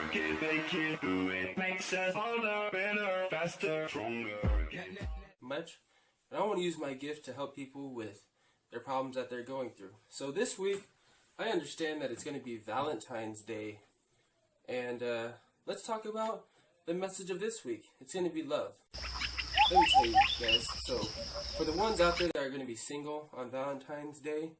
work it, make it, do it. Makes us harder, better, faster, stronger. Much, and I want to use my gift to help people with their problems that they're going through. So this week, I understand that it's going to be Valentine's Day, and let's talk about the message of this week. It's going to be love. Let me tell you guys, so for the ones out there that are going to be single on Valentine's Day,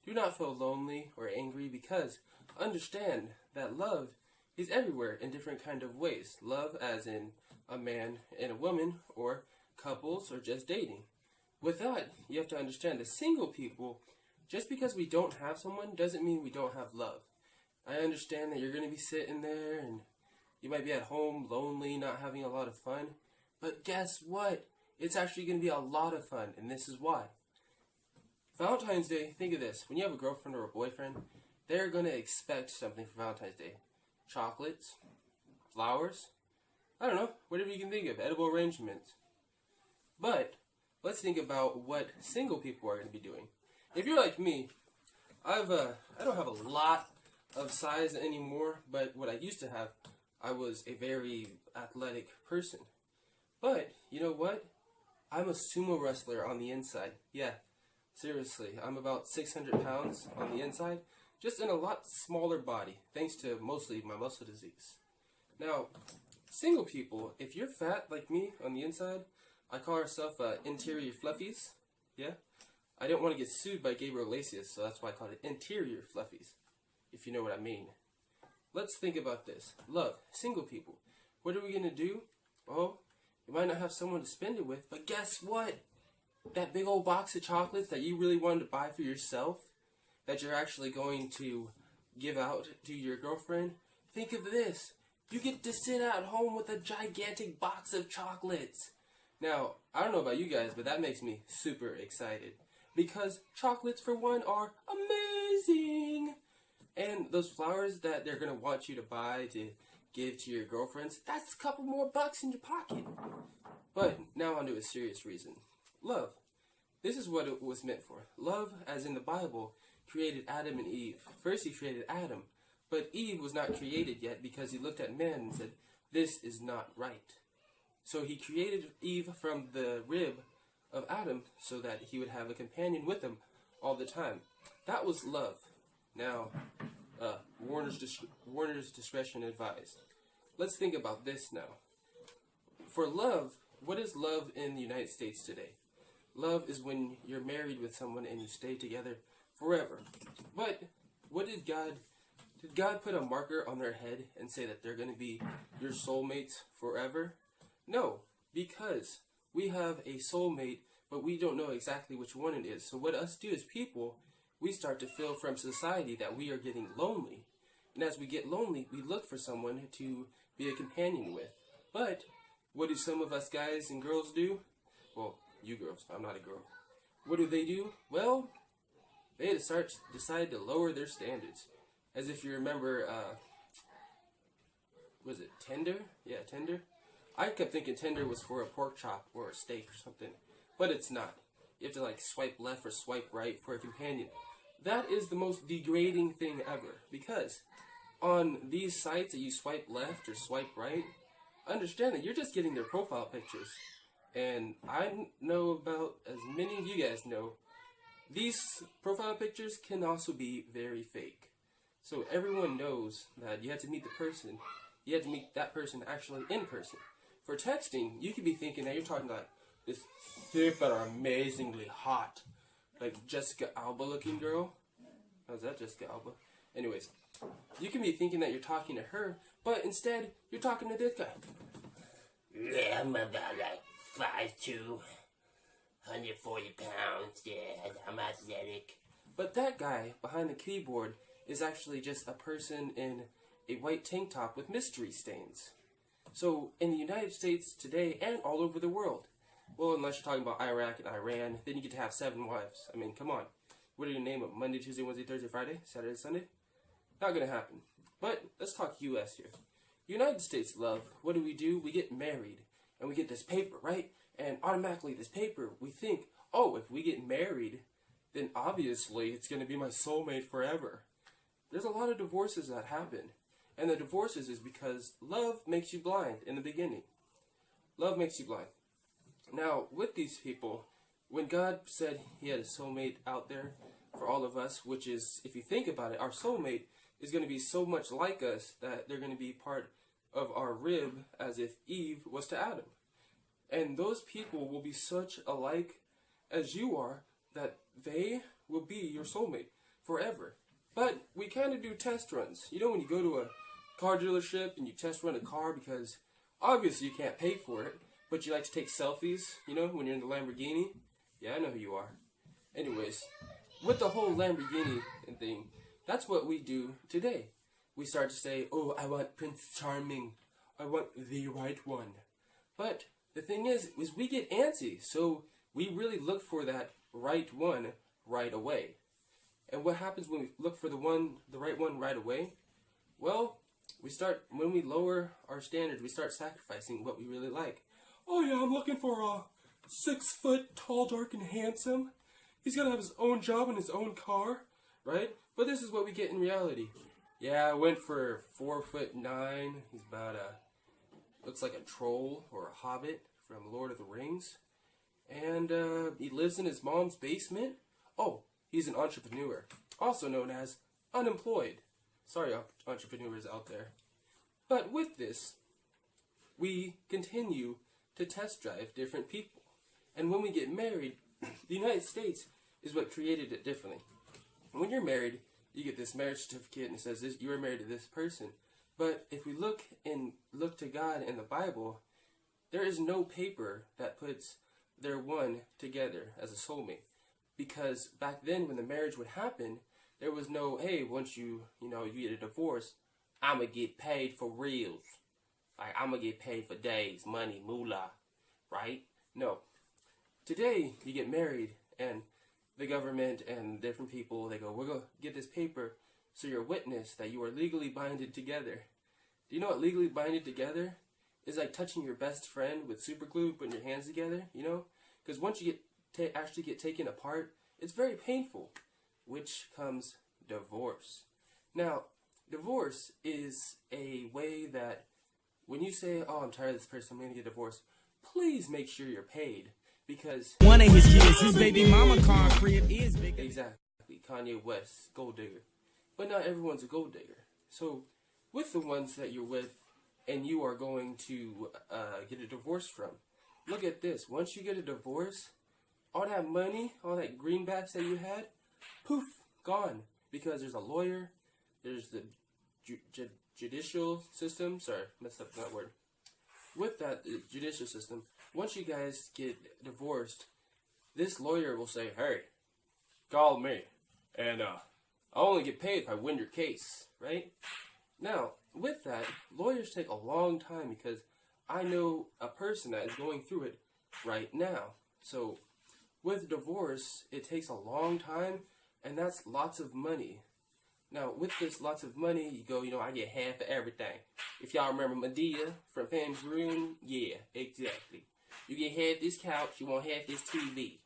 do not feel lonely or angry, because understand that love is everywhere in different kind of ways. Love as in a man and a woman, or couples, or just dating. With that, you have to understand that single people, just because we don't have someone doesn't mean we don't have love. I understand that you're going to be sitting there and you might be at home lonely, not having a lot of fun. But guess what? It's actually going to be a lot of fun, and this is why. Valentine's Day, think of this. When you have a girlfriend or a boyfriend, they're going to expect something for Valentine's Day. Chocolates, flowers, I don't know, whatever you can think of, edible arrangements. But let's think about what single people are going to be doing. If you're like me, I don't have a lot of size anymore, but what I used to have, I was a very athletic person. But, you know what? I'm a sumo wrestler on the inside. Yeah, seriously, I'm about 600 pounds on the inside, just in a lot smaller body, thanks to mostly my muscle disease. Now, single people, if you're fat like me on the inside, I call ourselves interior fluffies. Yeah? I didn't want to get sued by Gabriel Iglesias, so that's why I called it interior fluffies, if you know what I mean. Let's think about this. Love, single people. What are we going to do? Well, you might not have someone to spend it with, but guess what? That big old box of chocolates that you really wanted to buy for yourself, that you're actually going to give out to your girlfriend, think of this. You get to sit at home with a gigantic box of chocolates. Now, I don't know about you guys, but that makes me super excited. Because chocolates, for one, are amazing. And those flowers that they're going to want you to buy to give to your girlfriends, that's a couple more bucks in your pocket. But now on to a serious reason. Love. This is what it was meant for. Love, as in the Bible, created Adam and Eve. First he created Adam, but Eve was not created yet because he looked at man and said, this is not right. So he created Eve from the rib of Adam so that he would have a companion with him all the time. That was love. Now, Warner's discretion advised. Let's think about this now. For love, what is love in the United States today? Love is when you're married with someone and you stay together forever. But what did God put a marker on their head and say that they're going to be your soulmates forever? No, because we have a soulmate, but we don't know exactly which one it is. So what us do as people, we start to feel from society that we are getting lonely. And as we get lonely, we look for someone to be a companion with. But what do some of us guys and girls do? Well, you girls, I'm not a girl. What do? Well, they decide to lower their standards. As if you remember, was it Tinder? Yeah, Tinder. I kept thinking Tinder was for a pork chop or a steak or something, but it's not. You have to like swipe left or swipe right for a companion. That is the most degrading thing ever, because on these sites that you swipe left or swipe right, understand that you're just getting their profile pictures. And I know about, as many of you guys know, these profile pictures can also be very fake. So everyone knows that you have to meet the person. You have to meet that person actually in person. For texting, you could be thinking that you're talking like this super amazingly hot, like Jessica Alba looking girl. How's that, Jessica Alba? Anyways, you can be thinking that you're talking to her, but instead you're talking to this guy. Yeah, I'm about like 5'2", 140 pounds. Yeah, I'm athletic. But that guy behind the keyboard is actually just a person in a white tank top with mystery stains. So in the United States today and all over the world, well, unless you're talking about Iraq and Iran, then you get to have 7 wives. I mean, come on. What are your name of Monday, Tuesday, Wednesday, Thursday, Friday, Saturday, Sunday? Not gonna happen. But let's talk U.S. here. United States love, what do? We get married and we get this paper, right? And automatically this paper, we think, oh, if we get married, then obviously it's gonna be my soulmate forever. There's a lot of divorces that happen. And the divorces is because love makes you blind in the beginning. Love makes you blind. Now, with these people, when God said he had a soulmate out there for all of us, which is, if you think about it, our soulmate is going to be so much like us that they're going to be part of our rib as if Eve was to Adam. And those people will be such alike as you are that they will be your soulmate forever. But we kind of do test runs. You know when you go to a car dealership and you test run a car because obviously you can't pay for it, but you like to take selfies, you know, when you're in the Lamborghini? Yeah, I know who you are. Anyways, with the whole Lamborghini thing, that's what we do today. We start to say, oh, I want Prince Charming. I want the right one. But the thing is we get antsy, so we really look for that right one right away. And what happens when we look for the right one right away? Well, when we lower our standards, we start sacrificing what we really like. Oh yeah, I'm looking for a 6 foot tall, dark, and handsome. He's gonna have his own job and his own car, right? But this is what we get in reality. Yeah, I went for 4'9". He's about looks like a troll or a hobbit from Lord of the Rings. And he lives in his mom's basement. Oh, he's an entrepreneur, also known as unemployed. Sorry, entrepreneurs out there. But with this, we continue to test drive different people. And when we get married, the United States is what created it differently. When you're married, you get this marriage certificate and it says this, you are married to this person. But if we look to God in the Bible, there is no paper that puts their one together as a soulmate. Because back then when the marriage would happen, there was no, hey, once you get a divorce, I'm going to get paid for reals. Like, I'm going to get paid for days, money, moolah, right? No. Today, you get married, and the government and different people, they go, we're going to get this paper so you're a witness that you are legally binded together. Do you know what legally binded together is? Like touching your best friend with super glue, putting your hands together, you know? Because once you actually get taken apart, it's very painful, which comes divorce. Now, divorce is a way that when you say, oh, I'm tired of this person, I'm going to get divorced, please make sure you're paid. Because one of his kids, his baby mama car crib is bigger. Exactly. Kanye West, gold digger. But not everyone's a gold digger. So, with the ones that you're with and you are going to get a divorce from, look at this. Once you get a divorce, all that money, all that greenbacks that you had, poof, gone. Because there's a lawyer, there's the judicial system. Sorry, messed up that word. With that judicial system, once you guys get divorced, this lawyer will say, hey, call me, and I only get paid if I win your case, right? Now, with that, lawyers take a long time because I know a person that is going through it right now. So, with divorce, it takes a long time, and that's lots of money. Now, with this lots of money, you go, I get half of everything. If y'all remember Medea from Fan's Room, yeah, exactly. You get half this couch, you want half this TV,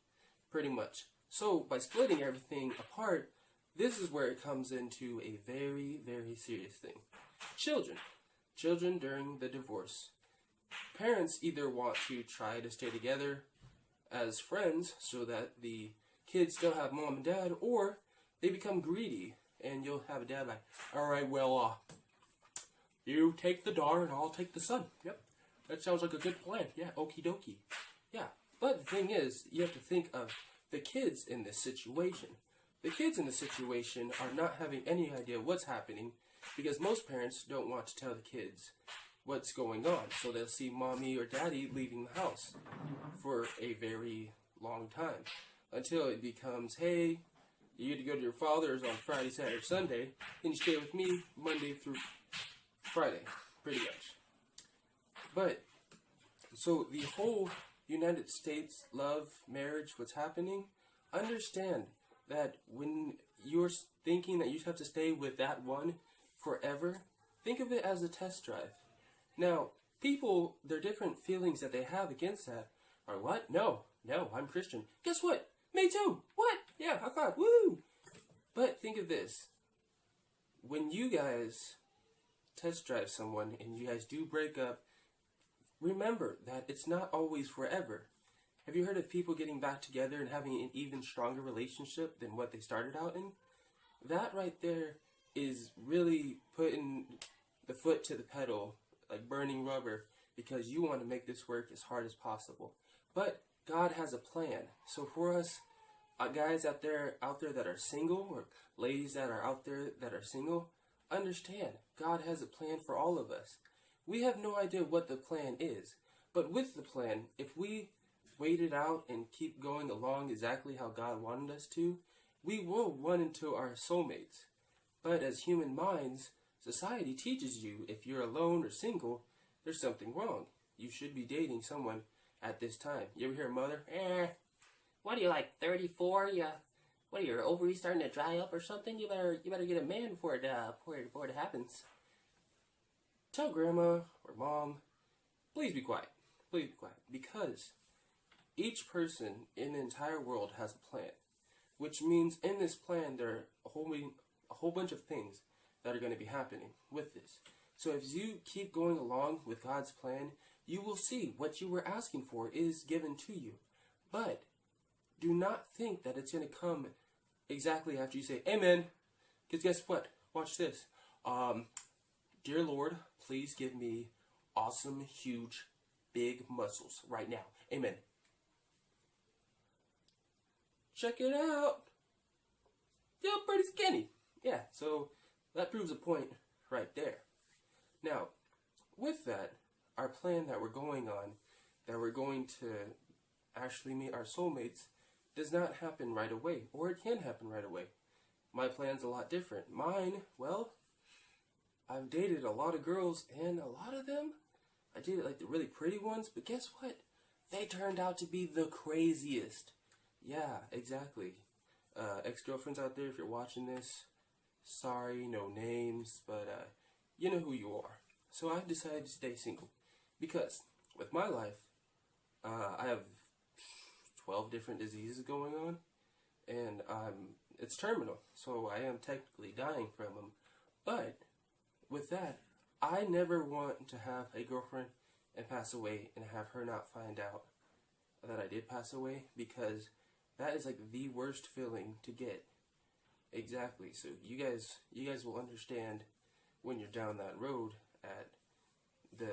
pretty much. So, by splitting everything apart, this is where it comes into a very, very serious thing. Children. Children during the divorce. Parents either want to try to stay together as friends so that the kids still have mom and dad, or they become greedy. And you'll have a dad like, all right, well, you take the daughter and I'll take the son. Yep, that sounds like a good plan. Yeah, okie dokie. Yeah, but the thing is, you have to think of the kids in this situation. The kids in this situation are not having any idea what's happening because most parents don't want to tell the kids what's going on. So they'll see mommy or daddy leaving the house for a very long time until it becomes, hey, you get to go to your father's on Friday, Saturday, Sunday, then you stay with me Monday through Friday, pretty much. But, so the whole United States love, marriage, what's happening, understand that when you're thinking that you have to stay with that one forever, think of it as a test drive. Now, people, their different feelings that they have against that are, what? No, I'm Christian. Guess what? Me too. What? Yeah, high five. Woo! But think of this. When you guys test drive someone and you guys do break up, remember that it's not always forever. Have you heard of people getting back together and having an even stronger relationship than what they started out in? That right there is really putting the foot to the pedal, like burning rubber, because you want to make this work as hard as possible. But God has a plan. So for us guys out there that are single, or ladies that are out there that are single, understand God has a plan for all of us. We have no idea what the plan is, but with the plan, if we wait it out and keep going along exactly how God wanted us to, we will run into our soulmates. But as human minds, society teaches you if you're alone or single, there's something wrong. You should be dating someone at this time. You ever hear a mother? What are you, like 34? What are your ovaries starting to dry up or something? You better get a man before it happens. Tell grandma or mom, please be quiet. Please be quiet. Because each person in the entire world has a plan, which means in this plan there are a whole bunch of things that are going to be happening with this. So if you keep going along with God's plan, you will see what you were asking for is given to you. But do not think that it's going to come exactly after you say amen. Because guess what? Watch this. Dear Lord, please give me awesome, huge, big muscles right now. Amen. Check it out. Feel pretty skinny. Yeah, so that proves a point right there. Now, with that, our plan that we're going on, that we're going to actually meet our soulmates, does not happen right away, or it can happen right away. My plan's a lot different. Mine, well, I've dated a lot of girls, and a lot of them, I dated like the really pretty ones, but guess what? They turned out to be the craziest. Yeah, exactly. Ex-girlfriends out there, if you're watching this, sorry, no names, but you know who you are. So I decided to stay single, because with my life, I have 12 different diseases going on, and it's terminal, so I am technically dying from them. But with that, I never want to have a girlfriend and pass away and have her not find out that I did pass away, because that is like the worst feeling to get. Exactly. So you guys will understand when you're down that road at the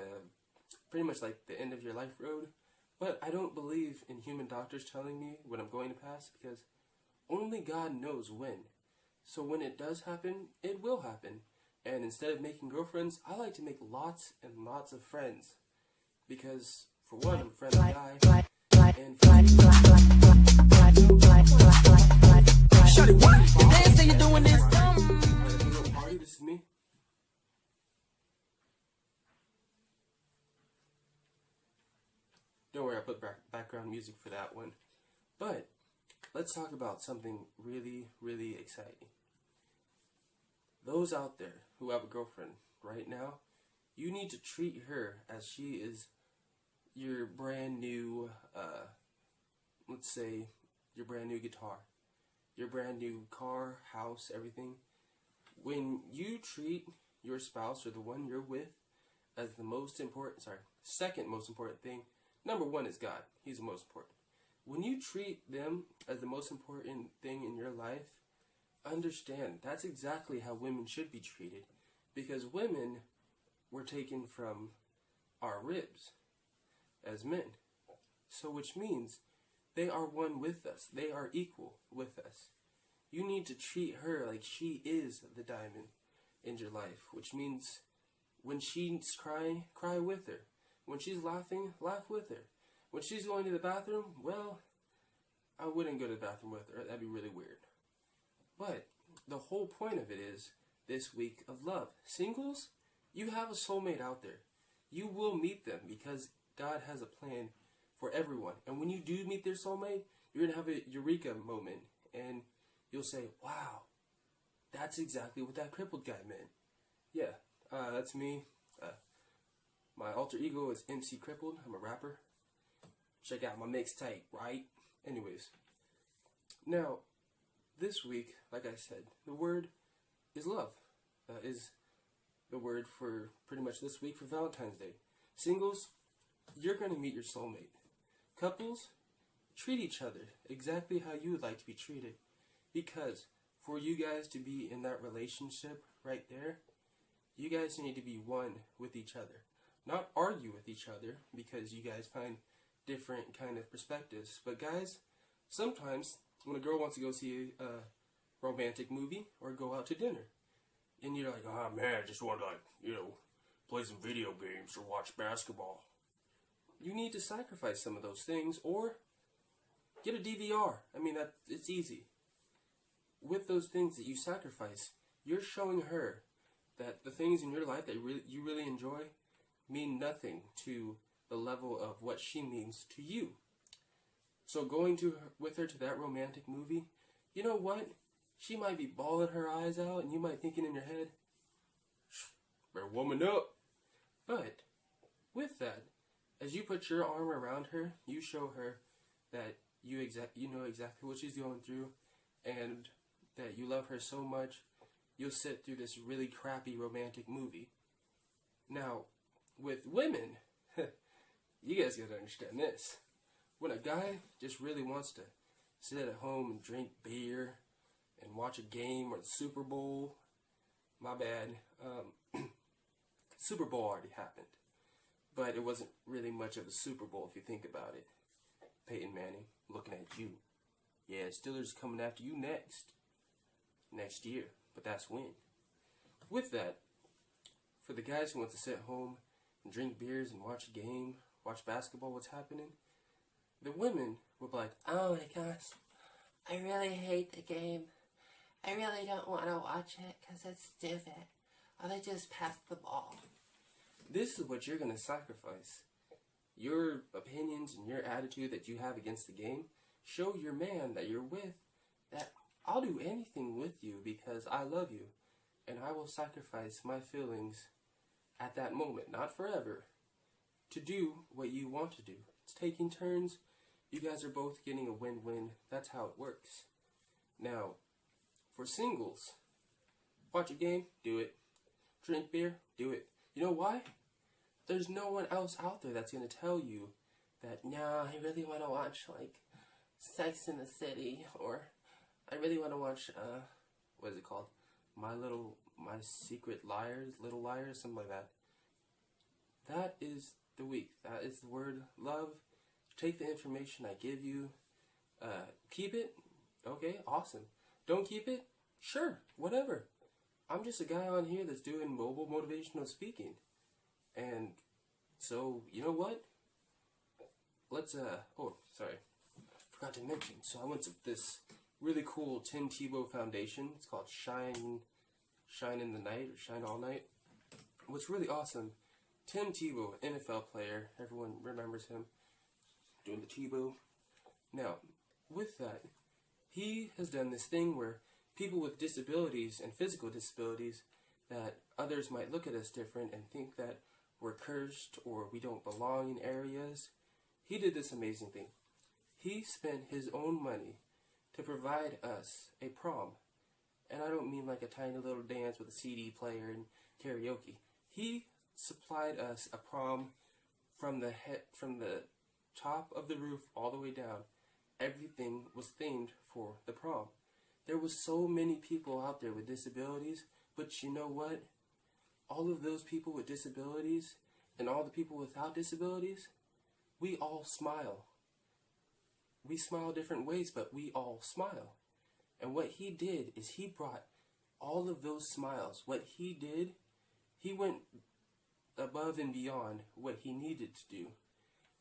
pretty much like the end of your life road. But I don't believe in human doctors telling me when I'm going to pass, because only God knows when. So when it does happen, it will happen. And instead of making girlfriends, I like to make lots and lots of friends. Because for one, I'm a friendly guy. And for Shorty, what? The dance that you're doing is party, this is me. Don't worry, I put background music for that one. But let's talk about something really, really exciting. Those out there who have a girlfriend right now, you need to treat her as she is your brand new, let's say, your brand new guitar, your brand new car, house, everything. When you treat your spouse or the one you're with as the most important, second most important thing, number one is God. He's the most important. When you treat them as the most important thing in your life, understand that's exactly how women should be treated, because women were taken from our ribs as men. So which means they are one with us. They are equal with us. You need to treat her like she is the diamond in your life, which means when she's crying, cry with her. When she's laughing, laugh with her. When she's going to the bathroom, well, I wouldn't go to the bathroom with her. That'd be really weird. But the whole point of it is this week of love. Singles, you have a soulmate out there. You will meet them because God has a plan for everyone. And when you do meet their soulmate, you're going to have a eureka moment. And you'll say, wow, that's exactly what that crippled guy meant. Yeah, that's me. My alter ego is MC Crippled. I'm a rapper. Check out my mixtape, right? Anyways. Now, this week, like I said, the word is love. Is the word for pretty much this week for Valentine's Day. Singles, you're going to meet your soulmate. Couples, treat each other exactly how you would like to be treated. Because for you guys to be in that relationship right there, you guys need to be one with each other. Not argue with each other because you guys find different kind of perspectives. But guys, sometimes when a girl wants to go see a romantic movie or go out to dinner, and you're like, oh man, I just want to play some video games or watch basketball. You need to sacrifice some of those things or get a DVR. I mean, it's easy. With those things that you sacrifice, you're showing her that the things in your life that you really enjoy mean nothing to the level of what she means to you. So going with her to that romantic movie, you know what? She might be bawling her eyes out and you might thinking in your head, better woman up. But with that, as you put your arm around her, you show her that you know exactly what she's going through and that you love her so much, you'll sit through this really crappy romantic movie. Now, with women, you guys gotta understand this. When a guy just really wants to sit at home and drink beer and watch a game or the Super Bowl, my bad, Super Bowl already happened. But it wasn't really much of a Super Bowl if you think about it. Peyton Manning, looking at you. Yeah, Steelers coming after you next year, but that's when. With that, for the guys who want to sit home and drink beers and watch a game, watch basketball, what's happening, the women will be like, Oh my gosh, I really hate the game. I really don't want to watch it because it's stupid. Or they just passed the ball. this is what you're going to sacrifice. Your opinions and your attitude that you have against the game, show your man that you're with that I'll do anything with you because I love you. And I will sacrifice my feelings at that moment, not forever, to do what you want to do. It's taking turns. You guys are both getting a win-win. That's how it works. Now, for singles, watch a game, do it. Drink beer, do it. You know why? There's no one else out there that's going to tell you that, No, I really want to watch, like, Sex in the City, or I really want to watch, what is it called? My Secret Liars, Little Liars, something like that. That is the week. That is the word love. Take the information I give you. Keep it. Okay, awesome. Don't keep it? Sure, whatever. I'm just a guy on here that's doing mobile motivational speaking. And so, you know what? Let's, oh, sorry. Forgot to mention. So I went to this really cool Tim Tebow Foundation. It's called Shine in the Night or Shine All Night. What's really awesome, Tim Tebow, NFL player, everyone remembers him, doing the Tebow. Now, with that, he has done this thing where people with disabilities and physical disabilities that others might look at us different and think that we're cursed or we don't belong in areas. He did this amazing thing. He spent his own money to provide us a prom. And I don't mean like a tiny little dance with a CD player and karaoke. He supplied us a prom from the top of the roof all the way down. Everything was themed for the prom. There was so many people out there with disabilities, but you know what? All of those people with disabilities and all the people without disabilities, we all smile. We smile different ways, but we all smile. And what he did is he brought all of those smiles. What he did, he went above and beyond what he needed to do.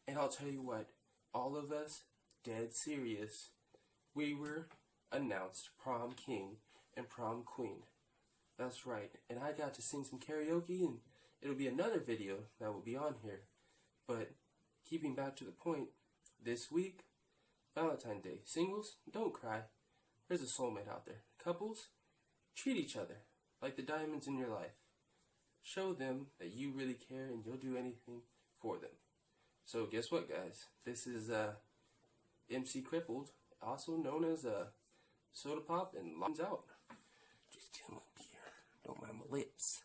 And I'll tell you what, all of us, dead serious, we were announced prom king and prom queen. That's right. And I got to sing some karaoke, and it'll be another video that will be on here. But keeping back to the point, this week, Valentine's Day. Singles, don't cry. There's a soulmate out there. Couples, treat each other like the diamonds in your life. Show them that you really care and you'll do anything for them. So guess what, guys? This is MC Crippled, also known as Soda Pop, and Lines Out. Just chilling here. Don't mind my lips.